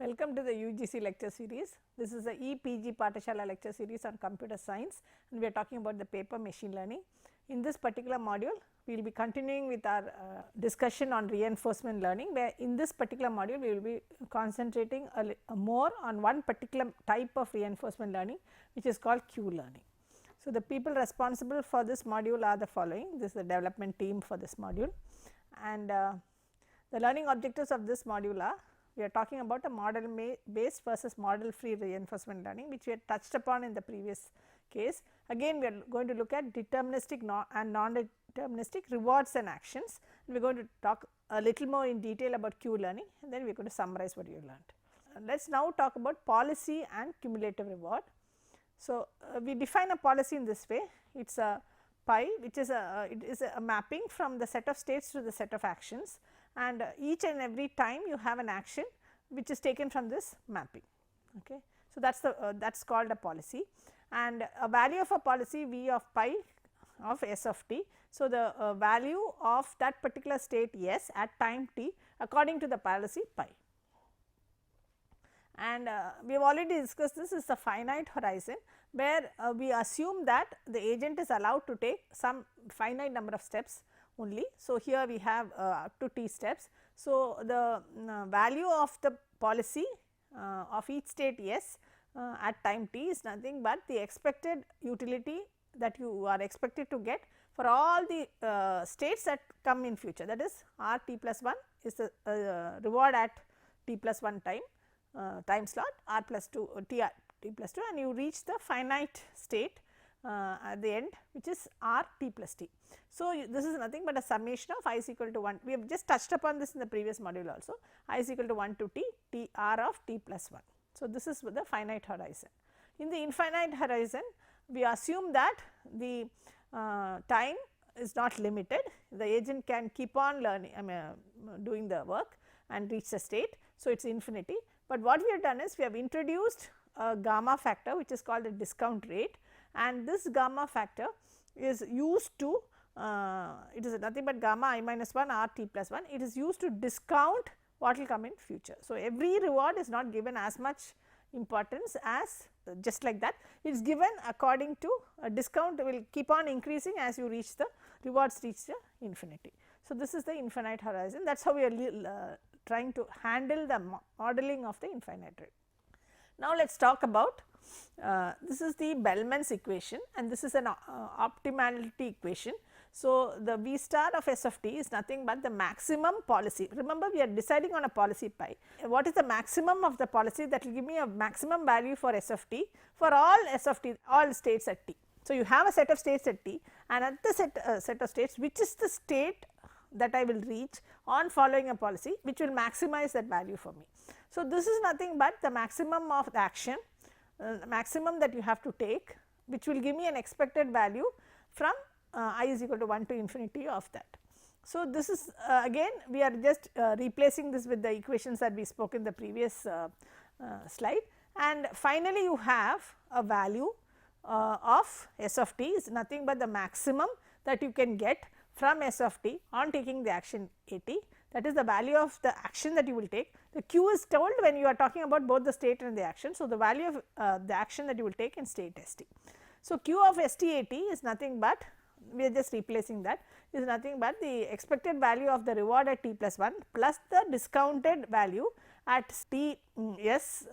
Welcome to the UGC lecture series. This is the EPG Pathashala lecture series on computer science, and we are talking about the paper machine learning. In this particular module, we will be continuing with our discussion on reinforcement learning, where in this particular module, we will be concentrating more on one particular type of reinforcement learning, which is called Q learning. So, the people responsible for this module are the following. This is the development team for this module, and the learning objectives of this module are: we are talking about a model based versus model free reinforcement learning, which we had touched upon in the previous case. Again, we are going to look at deterministic and non-deterministic rewards and actions. We are going to talk a little more in detail about Q learning, and then we are going to summarize what you learned. Let us now talk about policy and cumulative reward. So, we define a policy in this way. It is a pi, which is a mapping from the set of states to the set of actions, and each and every time you have an action which is taken from this mapping. Okay. So, that is called a policy, and a value of a policy v of pi of s of t. So, the value of that particular state s at time t according to the policy pi, and we have already discussed this is the finite horizon, where we assume that the agent is allowed to take some finite number of steps only. So, here we have up to t steps. So, the value of the policy of each state s at time t is nothing but the expected utility that you are expected to get for all the states that come in future, that is r t plus 1 is the reward at t plus 1 time slot, r plus 2 t plus 2, and you reach the finite state at the end, which is r t plus t. So, this is nothing but a summation of I is equal to 1. We have just touched upon this in the previous module also. I is equal to 1 to t r of t plus 1. So, this is the finite horizon. In the infinite horizon, we assume that the time is not limited. The agent can keep on learning, doing the work and reach the state. So, it is infinity. But what we have done is we have introduced a gamma factor, which is called a discount rate, and this gamma factor is used to it is nothing but gamma I minus 1 r t plus 1. It is used to discount what will come in future. So, every reward is not given as much importance as just like that. It is given according to a discount will keep on increasing as you reach the rewards reach the infinity. So, this is the infinite horizon. That is how we are trying to handle the modeling of the infinite rate. Now, let us talk about this is the Bellman's equation, and this is an optimality equation. So, the V star of S of t is nothing but the maximum policy. Remember, we are deciding on a policy pi. What is the maximum of the policy that will give me a maximum value for S of t for all S of t, all states at t. So, you have a set of states at t, and at the set of states, which is the state that I will reach on following a policy, which will maximize that value for me. So, this is nothing but the maximum of the action, maximum that you have to take, which will give me an expected value from I is equal to 1 to infinity of that. So, this is again we are just replacing this with the equations that we spoke in the previous slide, and finally, you have a value of S of t is nothing but the maximum that you can get from S of t on taking the action a t, that is the value of the action that you will take. The Q is told when you are talking about both the state and the action. So, the value of the action that you will take in state S t. So, Q of S t a t is nothing but, we are just replacing that, is nothing but the expected value of the reward at t plus 1 plus the discounted value at t s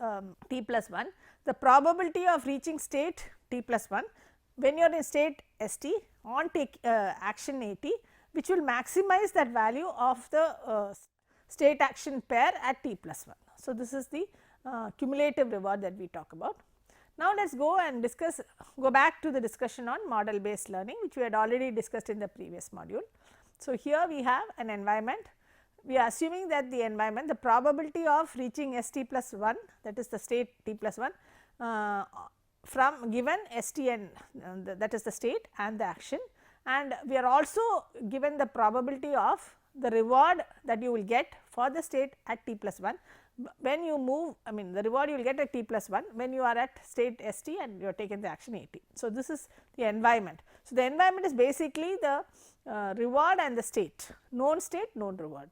t plus 1, the probability of reaching state t plus 1 when you are in state S t on take action a t, which will maximize that value of the state action pair at t plus 1. So, this is the cumulative reward that we talk about. Now, let us go and go back to the discussion on model based learning, which we had already discussed in the previous module. So, here we have an environment. We are assuming that the environment, the probability of reaching S t plus 1, that is the state t plus 1 from given S t n, that is the state and the action, and we are also given the probability of the reward that you will get for the state at t plus 1 when you move, the reward you will get at t plus 1 when you are at state S t and you are taken the action a t. So, this is the environment. So, the environment is basically the reward and the state, known reward.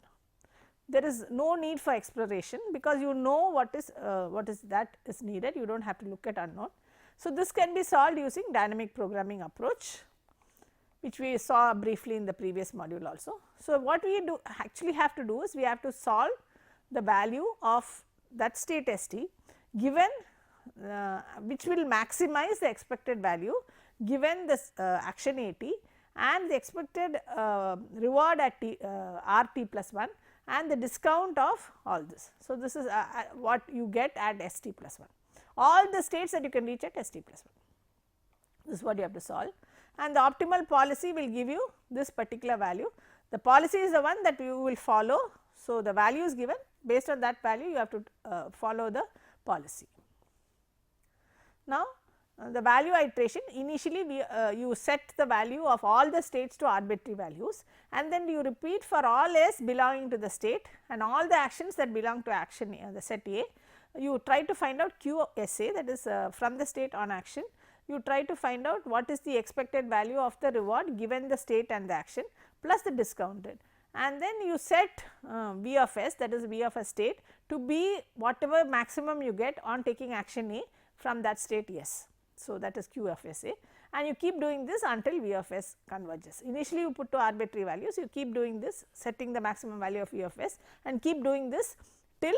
there is no need for exploration, because you know what is that is needed, you do not have to look at unknown. So, this can be solved using dynamic programming approach, which we saw briefly in the previous module also. So, what we do actually have to do is we have to solve the value of that state ST given which will maximize the expected value given this action AT and the expected reward at t, RT plus 1 and the discount of all this. So, this is what you get at ST plus 1, all the states that you can reach at ST plus 1. This is what you have to solve, and the optimal policy will give you this particular value. The policy is the one that you will follow. So, the value is given, based on that value you have to follow the policy. Now, the value iteration, initially we you set the value of all the states to arbitrary values, and then you repeat for all S belonging to the state and all the actions that belong to action the set A. You try to find out QSA, that is from the state on action. You try to find out what is the expected value of the reward given the state and the action plus the discounted, and then you set V of S, that is V of a state, to be whatever maximum you get on taking action A from that state S. So, that is Q of S A, and you keep doing this until V of S converges. Initially you put to arbitrary values, you keep doing this, setting the maximum value of V of S and keep doing this till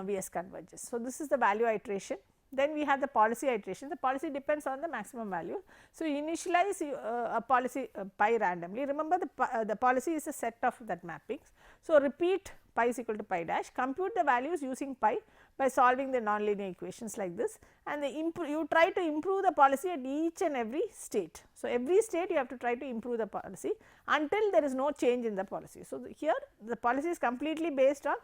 V S converges. So, this is the value iteration. Then we have the policy iteration. The policy depends on the maximum value. So, you initialize a policy pi randomly. Remember, the policy is a set of that mappings. So, repeat pi is equal to pi dash, compute the values using pi by solving the nonlinear equations like this, and you try to improve the policy at each and every state. So, every state you have to try to improve the policy until there is no change in the policy. So, here the policy is completely based on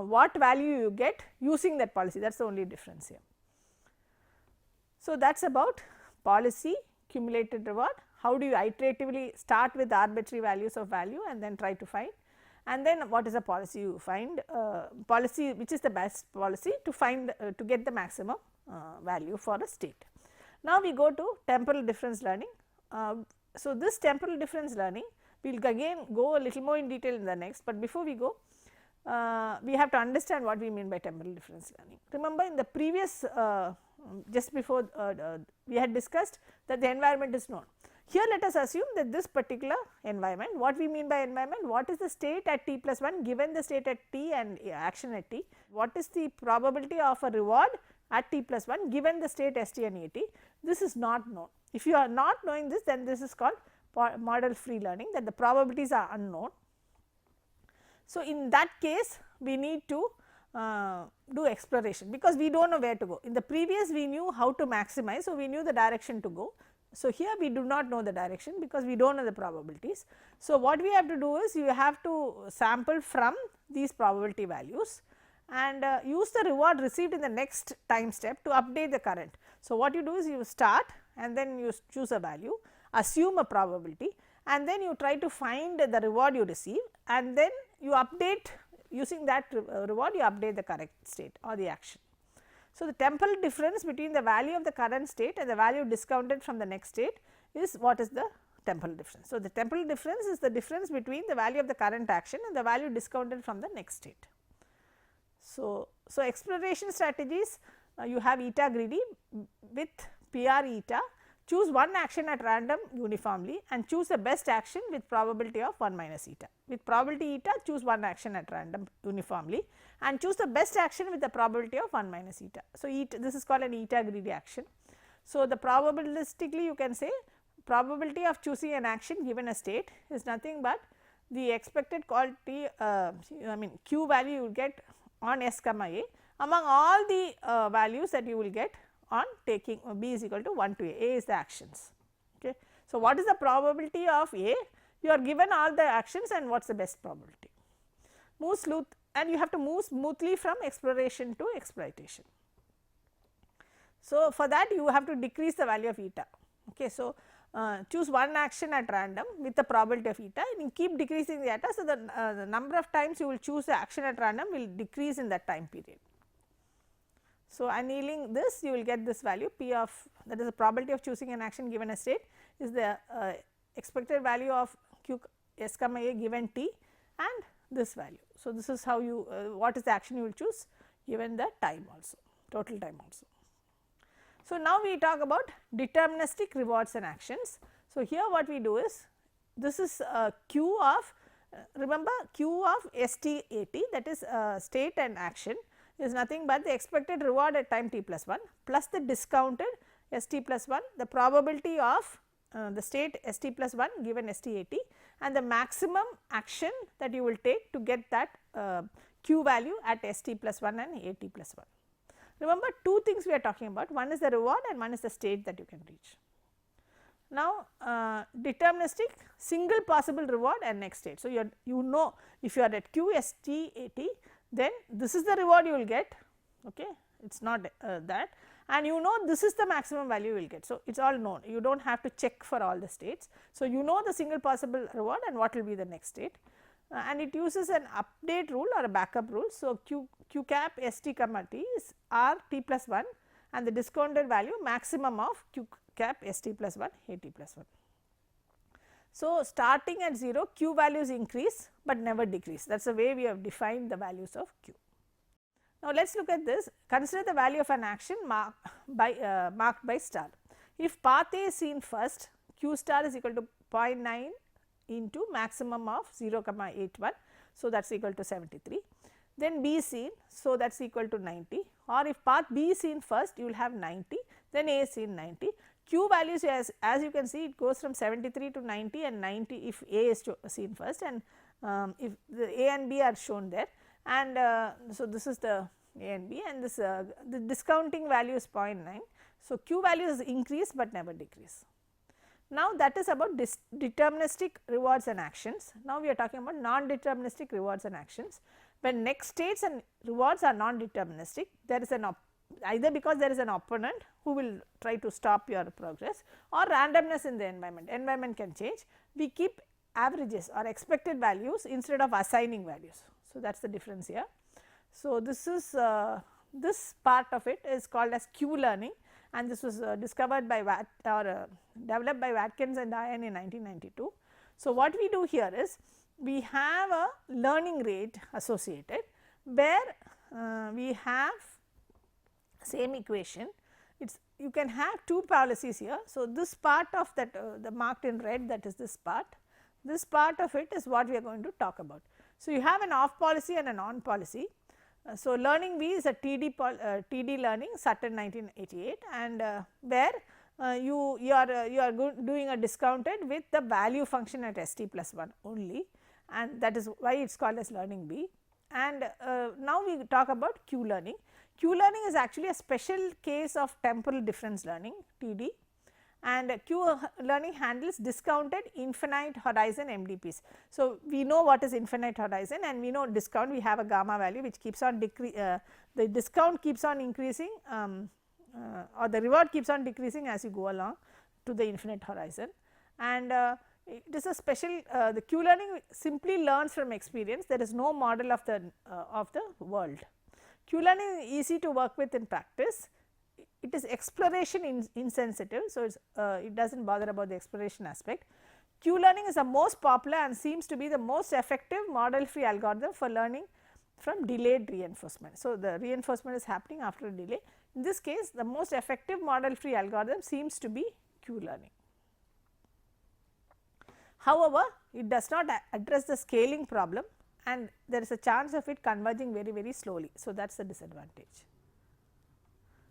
what value you get using that policy, that is the only difference here. So, that is about policy, cumulated reward. How do you iteratively start with arbitrary values of value and then try to find, and then what is the policy you find, policy which is the best policy to find to get the maximum value for a state. Now, we go to temporal difference learning. So, this temporal difference learning we will again go a little more in detail in the next, but before we go we have to understand what we mean by temporal difference learning. Remember, in the previous just before we had discussed that the environment is known. Here let us assume that this particular environment, what we mean by environment, what is the state at t plus 1 given the state at t and action at t, what is the probability of a reward at t plus 1 given the state st and at, this is not known. If you are not knowing this, then this is called model free learning, that the probabilities are unknown. So, in that case we need to do exploration, because we do not know where to go. In the previous we knew how to maximize, so we knew the direction to go. So, here we do not know the direction because we do not know the probabilities. So, what we have to do is you have to sample from these probability values and use the reward received in the next time step to update the current. So, what you do is you start and then you choose a value, assume a probability, and then you try to find the reward you receive, and then you update using that reward, you update the correct state or the action. So, the temporal difference between the value of the current state and the value discounted from the next state is what is the temporal difference. So, the temporal difference is the difference between the value of the current action and the value discounted from the next state. So, exploration strategies, you have eta greedy with PR eta. Choose one action at random uniformly and choose the best action with probability of 1 minus eta. With probability eta, choose one action at random uniformly and choose the best action with the probability of 1 minus eta. So, this is called an eta greedy action. So, the probabilistically you can say probability of choosing an action given a state is nothing but the expected quality q value you will get on S comma A among all the values that you will get on taking B is equal to 1 to A is the actions. Okay. So, what is the probability of A? You are given all the actions and what is the best probability. Move smooth, and you have to move smoothly from exploration to exploitation. So, for that you have to decrease the value of eta. Okay. So, choose one action at random with the probability of eta and you keep decreasing the eta. So, the number of times you will choose the action at random will decrease in that time period. So, annealing this you will get this value P of, that is the probability of choosing an action given a state is the expected value of q S comma A given t, and this value. So, this is how you what is the action you will choose given the time also, total time also. So, now we talk about deterministic rewards and actions. So, here what we do is, this is Q of remember Q of STAT, that is state and action, is nothing but the expected reward at time t plus 1 plus the discounted ST plus 1, the probability of the state ST plus 1 given STAT, and the maximum action that you will take to get that Q value at ST plus 1 and AT plus 1. Remember, two things we are talking about, one is the reward and one is the state that you can reach. Now, deterministic single possible reward and next state. So, you know if you are at Q STAT, then this is the reward you will get, okay. It is not that, and you know this is the maximum value you will get. So, it is all known, you do not have to check for all the states. So, you know the single possible reward and what will be the next state, and it uses an update rule or a backup rule. So, Q cap ST comma T is R T plus 1 and the discounted value maximum of Q cap ST plus 1 AT plus 1. So, starting at 0, Q values increase, but never decrease, that is the way we have defined the values of Q. Now, let us look at this. Consider the value of an action marked by star. If path A is seen first, Q star is equal to 0.9 into maximum of 0,81. So, that is equal to 73. Then B is seen, so that is equal to 90, or if path B is seen first, you will have 90, then A is seen 90. Q values, as you can see, it goes from 73 to 90 and 90 if A is seen first, and if the A and B are shown there, and so this is the A and B, and this the discounting value is 0.9. So, Q values increase, but never decrease. Now, that is about deterministic rewards and actions. Now, we are talking about non-deterministic rewards and actions. When next states and rewards are non-deterministic, there is an either because there is an opponent who will try to stop your progress, or randomness in the environment can change. We keep averages or expected values instead of assigning values. So, that is the difference here. So, this is this part of it is called as Q learning, and this was discovered by developed by Watkins and Diane in 1992. So, what we do here is, we have a learning rate associated, where we have same equation. It's, you can have two policies here. So, this part of that the marked in red, that is this part of it is what we are going to talk about. So, you have an off policy and an on policy. So, learning B is a TD learning, Sutton 1988, and where you are doing a discounted with the value function at ST plus 1 only, and that is why it is called as learning B. And now we talk about Q learning. Q learning is actually a special case of temporal difference learning, TD, and Q learning handles discounted infinite horizon MDPs. So, we know what is infinite horizon, and we know discount, we have a gamma value which keeps on the discount keeps on increasing or the reward keeps on decreasing as you go along to the infinite horizon, and it is a special the Q learning simply learns from experience. There is no model of the world. Q learning is easy to work with in practice. It is exploration insensitive, so it does not bother about the exploration aspect. Q learning is the most popular and seems to be the most effective model free algorithm for learning from delayed reinforcement. So, the reinforcement is happening after a delay. In this case, the most effective model free algorithm seems to be Q learning. However, it does not address the scaling problem, and there is a chance of it converging very slowly. So, that is the disadvantage.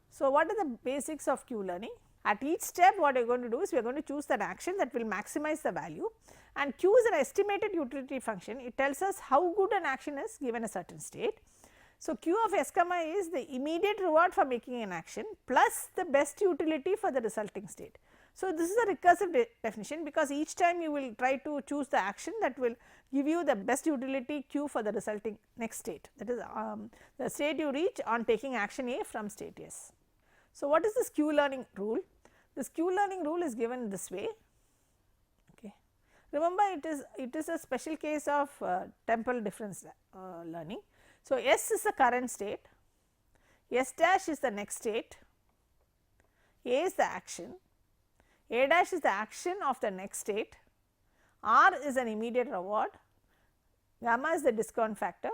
So, what are the basics of Q learning? At each step, what we are going to do is we are going to choose an action that will maximize the value, and Q is an estimated utility function. It tells us how good an action is given a certain state. So, Q of S comma is the immediate reward for making an action plus the best utility for the resulting state. So, this is a recursive definition, because each time you will try to choose the action that will give you the best utility Q for the resulting next state, that is the state you reach on taking action A from state S. So, what is this Q learning rule? This Q learning rule is given this way. Okay. Remember, it is a special case of temporal difference learning. So, S is the current state, S dash is the next state, A is the action, A dash is the action of the next state, R is an immediate reward, gamma is the discount factor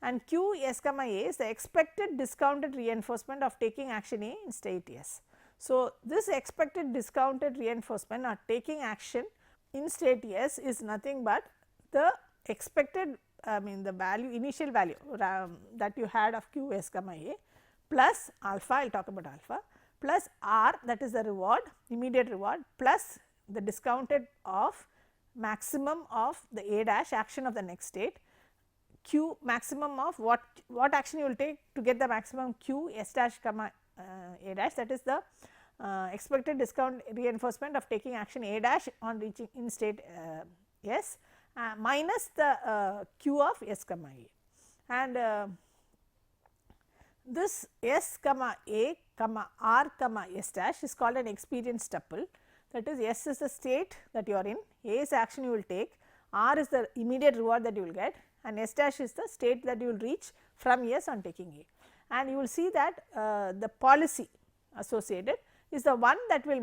and q s comma a is the expected discounted reinforcement of taking action A in state S. So, this expected discounted reinforcement or taking action in state S is nothing but the expected the value initial value that you had of q s comma a plus alpha, I will talk about alpha, plus r, that is the reward, immediate reward, plus the discounted of maximum of the A dash action of the next state, q maximum of what action you will take to get the maximum q s dash comma A dash, that is the expected discount reinforcement of taking action A dash on reaching in state S minus the q of s comma A, and this s comma A comma r comma s dash is called an experience tuple, that is S is the state that you are in, A is action you will take, r is the immediate reward that you will get, and s dash is the state that you will reach from S on taking A. And you will see that the policy associated is the one that will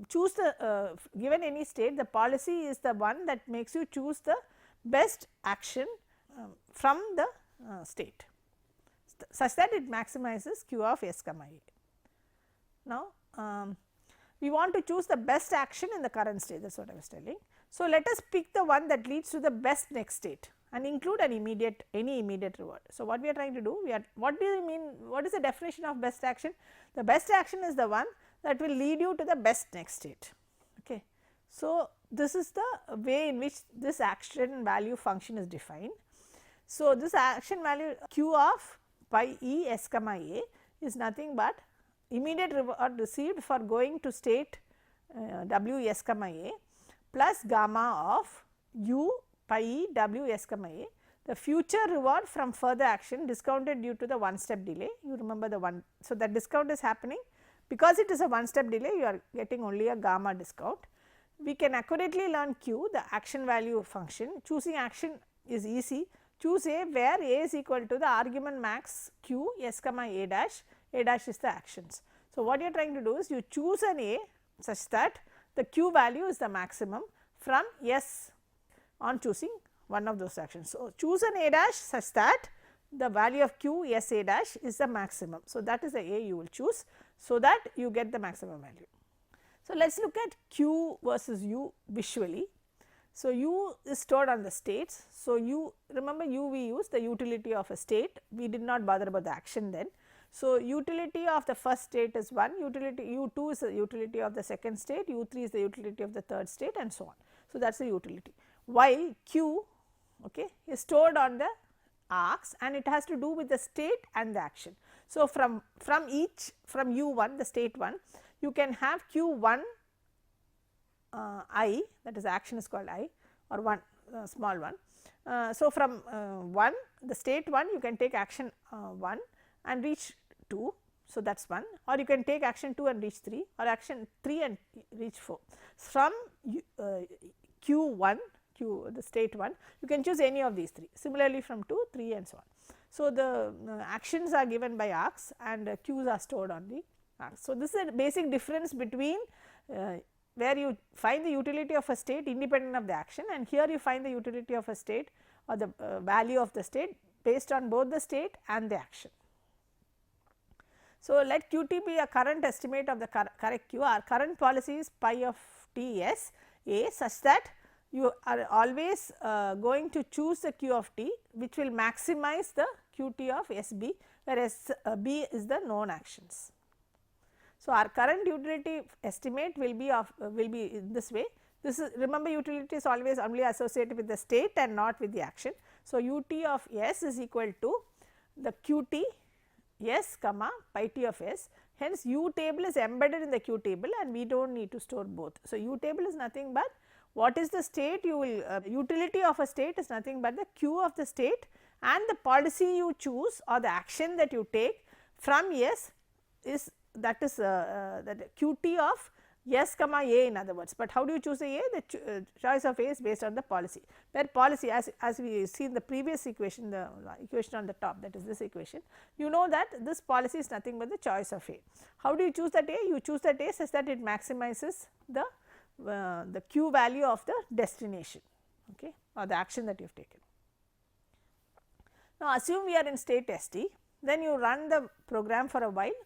choose the given any state, the policy is the one that makes you choose the best action from the state such that it maximizes q of s comma A. Now, we want to choose the best action in the current state, that is what I was telling. So, let us pick the one that leads to the best next state and include an immediate any immediate reward. So, what we are trying to do, what do you mean, what is the definition of best action? The best action is the one that will lead you to the best next state. Okay. So, this is the way in which this action value function is defined. So, this action value q of pi e s comma A is nothing but immediate reward received for going to state w s comma A plus gamma of u pi e w s comma A, the future reward from further action discounted due to the one step delay. You remember the one. So, that discount is happening because it is a one step delay, you are getting only a gamma discount. We can accurately learn q, the action value function. Choosing action is easy. Choose A where A is equal to the argument max q s comma A dash is the actions. So, what you are trying to do is you choose an A such that the q value is the maximum from S on choosing one of those actions. So, choose an A dash such that the value of q s A dash is the maximum. So, that is the A you will choose, so that you get the maximum value. So, let us look at q versus u visually. So, u is stored on the states. So, u remember u we use the utility of a state, we did not bother about the action then. So, utility of the first state is 1, utility u2 is the utility of the second state, u3 is the utility of the third state and so on. So, that is the utility, while q is stored on the arcs and it has to do with the state and the action. So, from each from u1 the state 1 you can have q1 I, that is action is called I or 1 small one. So, from 1 the state 1 you can take action 1 and reach 2. So, that is 1, or you can take action 2 and reach 3 or action 3 and reach 4. From q1 the state 1 you can choose any of these 3, similarly from 2, 3 and so on. So, the actions are given by arcs and q's are stored on the arcs. So, this is a basic difference between where you find the utility of a state independent of the action, and here you find the utility of a state or the value of the state based on both the state and the action. So, let qt be a current estimate of the correct q. Our current policy is pi of t s A such that you are always going to choose the q of t which will maximize the qt of s b, whereas b is the known actions. So, our current utility estimate will be in this way. This is, remember, utility is always only associated with the state and not with the action. So, ut of s is equal to the qt s comma pi t of s. Hence, u table is embedded in the q table and we do not need to store both. So, u table is nothing but what is the state you will utility of a state is nothing but the q of the state and the policy you choose or the action that you take from S is that is that qt of S comma A in other words. But how do you choose A? The choice of A is based on the policy, where policy as we see in the previous equation, the equation on the top, that is this equation, you know that this policy is nothing but the choice of A. How do you choose that A? You choose that A such that it maximizes the q value of the destination, okay, or the action that you have taken. Now, assume we are in state ST, then you run the program for a while,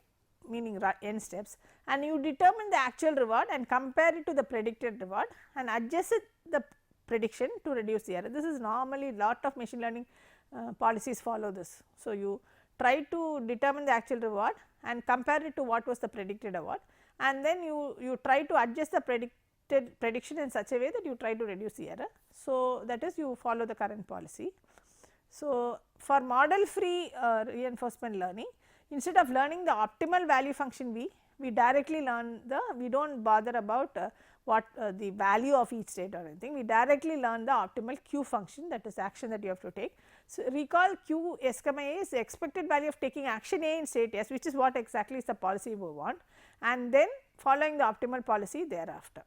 meaning n steps, and you determine the actual reward and compare it to the predicted reward and adjust the prediction to reduce the error. This is normally lot of machine learning policies follow this. So, you try to determine the actual reward and compare it to what was the predicted reward, and then you try to adjust the predicted prediction in such a way that you try to reduce the error. So, that is you follow the current policy. So, for model free reinforcement learning, instead of learning the optimal value function V, we directly learn we do not bother about what the value of each state or anything, we directly learn the optimal Q function, that is action that you have to take. So, recall Q S comma A is the expected value of taking action A in state S, which is what exactly is the policy we want, and then following the optimal policy thereafter.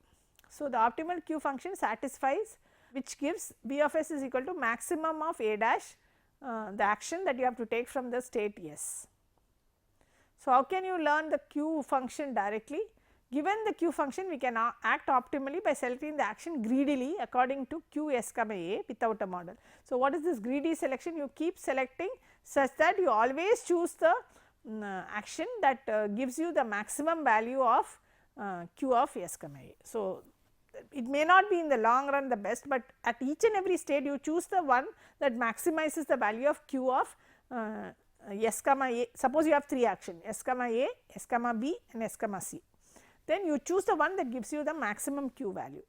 So, the optimal Q function satisfies, which gives V of S is equal to maximum of A dash, the action that you have to take from the state S. So, how can you learn the Q function directly? Given the Q function, we can act optimally by selecting the action greedily according to Q S comma A without a model. So, what is this greedy selection? You keep selecting such that you always choose the action that gives you the maximum value of Q of S comma A. So, it may not be in the long run the best, but at each and every state you choose the one that maximizes the value of Q of S comma A. Suppose you have 3 actions, S comma A, S comma B and S comma C. Then you choose the one that gives you the maximum Q value.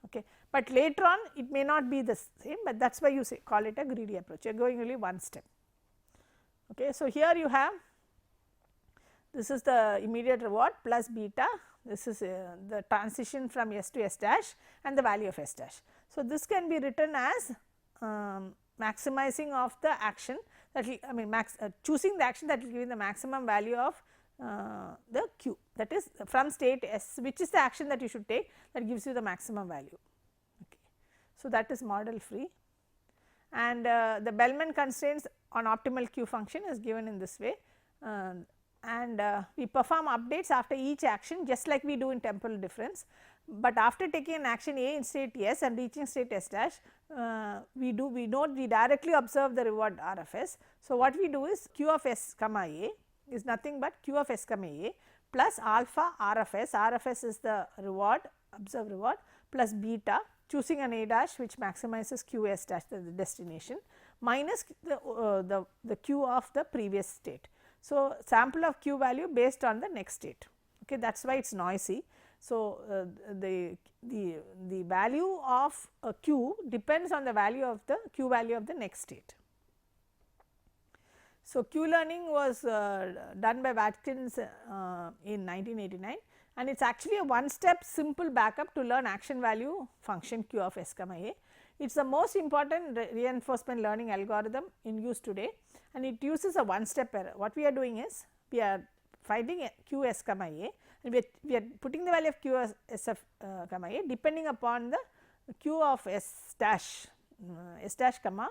Okay. But later on it may not be the same, but that is why you say call it a greedy approach, you are going only one step. Okay. So, here you have, this is the immediate reward plus beta, this is the transition from S to S dash and the value of S dash. So, this can be written as maximizing of the action that will, choosing the action that will give you the maximum value of the Q, that is from state S, which is the action that you should take that gives you the maximum value. Okay. So, that is model free, and the Bellman constraints on optimal Q function is given in this way, and we perform updates after each action just like we do in temporal difference, but after taking an action A in state S and reaching state S dash, we directly observe the reward R of S. So, what we do is Q of S comma A is nothing but Q of S comma A plus alpha R of S is the reward, observed reward, plus beta, choosing an A dash which maximizes Q S dash, the destination, minus the Q of the previous state. So, sample of Q value based on the next state. Okay, that is why it is noisy. So, the value of Q depends on the value of the Q value of the next state. So, Q learning was done by Watkins in 1989, and it is actually a one step simple backup to learn action value function Q of S comma A. It is the most important reinforcement learning algorithm in use today, and it uses a one step error. What we are doing is, we are finding Q S comma A, and we are putting the value of Q S of comma A depending upon the Q of S dash comma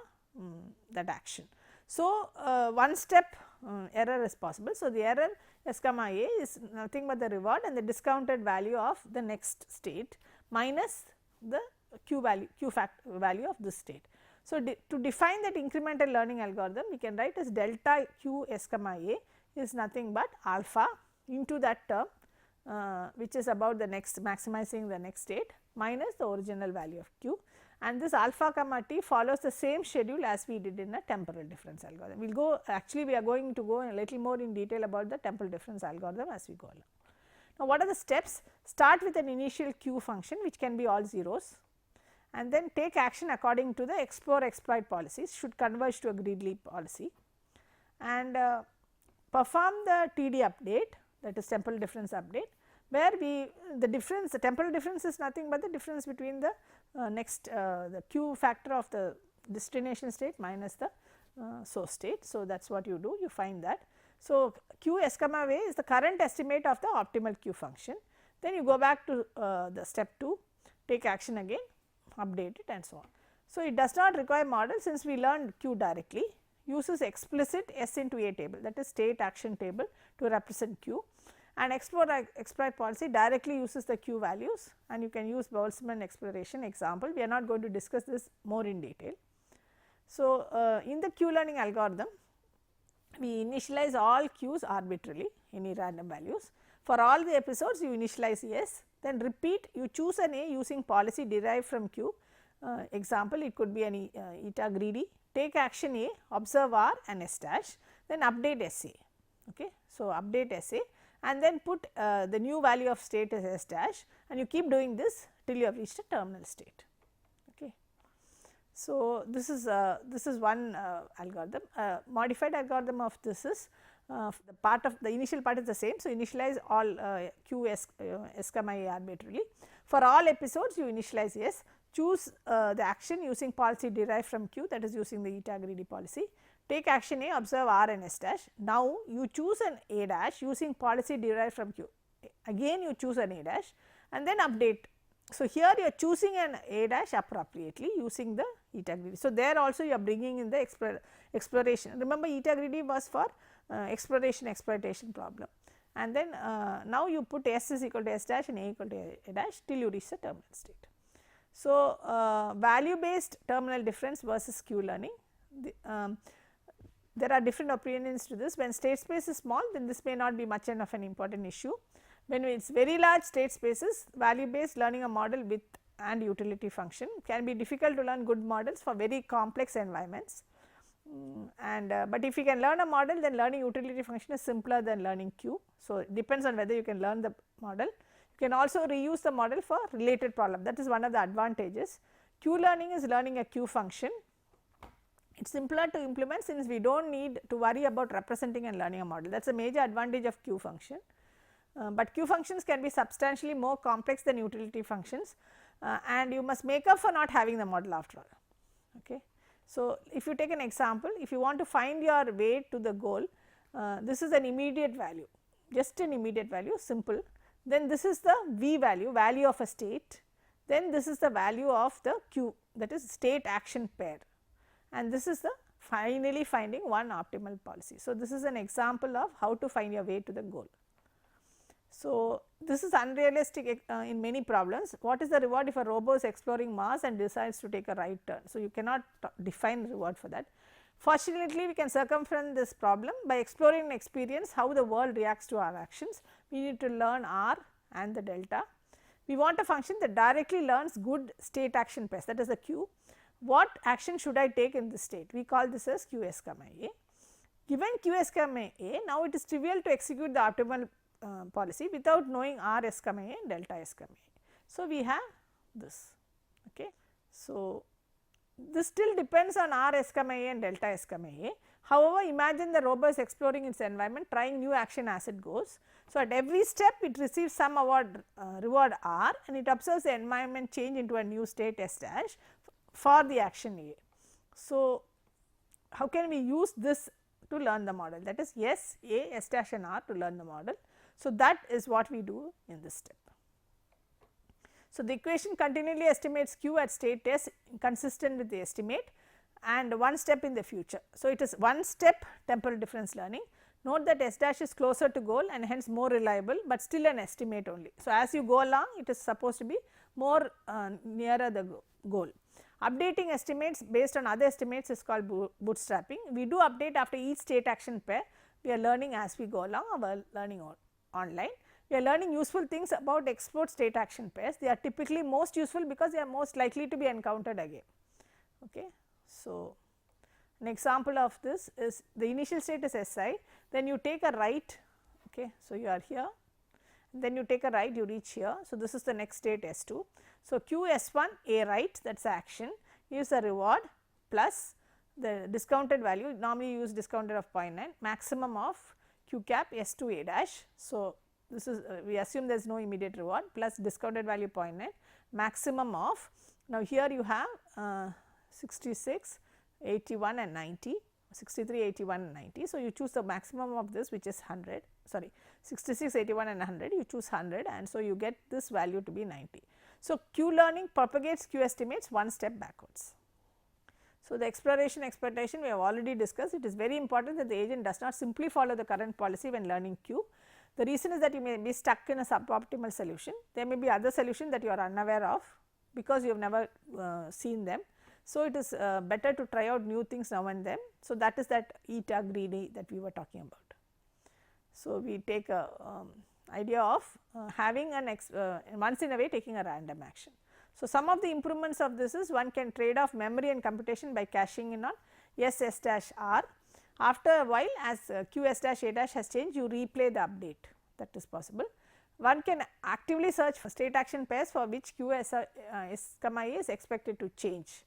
that action. So, one step error is possible. So, the error S comma A is nothing but the reward and the discounted value of the next state minus the Q value of this state. So, to define that incremental learning algorithm, we can write as delta Q S comma A is nothing but alpha into that term which is about the next maximizing the next state minus the original value of Q, and this alpha comma t follows the same schedule as we did in a temporal difference algorithm. We will go, actually we are going to go a little more in detail about the temporal difference algorithm as we go along. Now, what are the steps? Start with an initial Q function which can be all zeros, and then take action according to the explore exploit policies, should converge to a greedy policy, and perform the TD update, that is temporal difference update, where the temporal difference is nothing but the difference between the the Q factor of the destination state minus the source state. So, that is what you do, you find that. So, Q S comma A is the current estimate of the optimal Q function, then you go back to the step 2, take action again, update it and so on. So, it does not require model since we learned Q directly, uses explicit S into A table, that is state action table to represent Q, and explore exploit policy directly uses the Q values, and you can use Boltzmann exploration example. We are not going to discuss this more in detail. So, in the Q learning algorithm, we initialize all Qs arbitrarily, any random values. For all the episodes you initialize yes, then repeat, you choose an A using policy derived from Q. Example, it could be an eta greedy, take action A, observe R and S dash, then update SA. Okay. So, update SA and then put the new value of state as S dash, and you keep doing this till you have reached a terminal state. Okay. So, this is one algorithm. Modified algorithm of this is the part of the initial part is the same. So, initialize all Q S comma A arbitrarily. For all episodes you initialize yes, choose the action using policy derived from Q, that is using the eta greedy policy. Take action A, observe R and S dash. Now, you choose an A dash using policy derived from Q. Again you choose an A dash and then update. So, here you are choosing an A dash appropriately using the eta greedy. So, there also you are bringing in the exploration. Remember, eta greedy was for exploration exploitation problem, and then now you put S is equal to S dash and A equal to A dash till you reach the terminal state. So, value based terminal difference versus Q learning. There are different opinions to this. When state space is small, then this may not be much of an important issue. When it is very large state spaces, value based learning a model with and utility function can be difficult to learn good models for very complex environments. But if you can learn a model, then learning utility function is simpler than learning Q. So, it depends on whether you can learn the model. You can also reuse the model for related problem, that is one of the advantages. Q learning is learning a Q function. It is simpler to implement since we do not need to worry about representing and learning a model, that is a major advantage of Q function. But Q functions can be substantially more complex than utility functions, and you must make up for not having the model after all. Okay. So, if you take an example, if you want to find your way to the goal, this is an immediate value, just an immediate value, simple. Then this is the V value, value of a state, then this is the value of the Q, that is state action pair, and this is the finally finding one optimal policy. So, this is an example of how to find your way to the goal. So, this is unrealistic in many problems. What is the reward if a robo is exploring Mars and decides to take a right turn? So, you cannot define reward for that. Fortunately, we can circumvent this problem by exploring and experience how the world reacts to our actions. We need to learn R and the delta. We want a function that directly learns good state action pairs, that is the Q. What action should I take in this state? We call this as Q s comma A. Given Q s comma A, now it is trivial to execute the optimal policy without knowing R s comma A and delta s comma A. So, we have this. Okay. So, this still depends on R s comma A and delta s comma A. However, imagine the robo is exploring its environment, trying new action as it goes. So, at every step it receives some reward R, and it observes the environment change into a new state S dash for the action A. So, how can we use this to learn the model? That is S, A, S dash and R to learn the model. So, that is what we do in this step. So, the equation continually estimates Q at state S consistent with the estimate and one step in the future. So, it is one step temporal difference learning. Note that S dash is closer to goal and hence more reliable, but still an estimate only. So, as you go along, it is supposed to be more nearer the goal. Updating estimates based on other estimates is called bootstrapping. We do update after each state action pair. We are learning as we go along, or learning online. We are learning useful things about explored state action pairs. They are typically most useful because they are most likely to be encountered again. Okay. So, an example of this is the initial state is Si, then you take a right. Okay. So, you are here, then you take a right, you reach here. So, this is the next state S2. So, Q S1 A right, that is action, gives a reward plus the discounted value, normally use discounted of 0.9, maximum of Q cap S2 A dash. So, this is we assume there is no immediate reward plus discounted value 0.9, maximum of, now here you have 66, 81 and 90, 63, 81 and 90. So, you choose the maximum of this, which is 100, sorry 66, 81 and 100, you choose 100, and so you get this value to be 90. So, Q learning propagates Q estimates one step backwards. So, the exploration exploitation we have already discussed. It is very important that the agent does not simply follow the current policy when learning Q. The reason is that you may be stuck in a suboptimal solution. There may be other solutions that you are unaware of because you have never seen them. So, it is better to try out new things now and then. So, that is that eta greedy that we were talking about. So, we take a idea of having an once in a way taking a random action. So, some of the improvements of this is one can trade off memory and computation by caching in on S dash R. After a while, as Q S dash A dash has changed, you replay the update, that is possible. One can actively search for state action pairs for which Q S comma A is expected to change,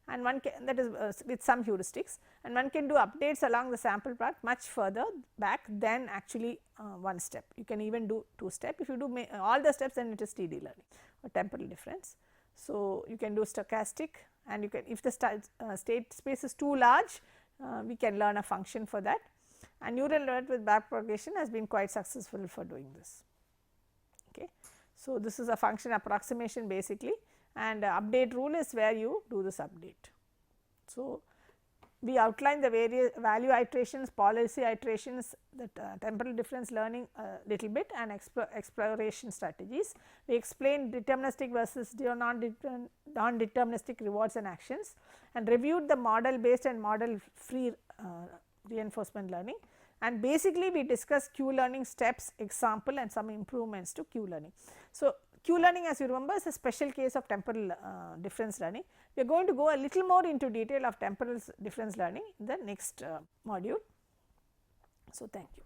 and one can, that is with some heuristics, and one can do updates along the sample path much further back than actually one step. You can even do 2 step. If you do all the steps, then it is TD learning or temporal difference. So, you can do stochastic, and you can, if the state space is too large, we can learn a function for that, and neural net with backpropagation has been quite successful for doing this. Okay. So, this is a function approximation basically, and update rule is where you do this update. So, we outline the various value iterations, policy iterations, the temporal difference learning a little bit, and exploration strategies. We explained deterministic versus non-deterministic rewards and actions, and reviewed the model based and model free reinforcement learning, and basically we discussed Q learning steps, example, and some improvements to Q learning. So, Q learning, as you remember, is a special case of temporal difference learning. We are going to go a little more into detail of temporal difference learning in the next module. So, thank you.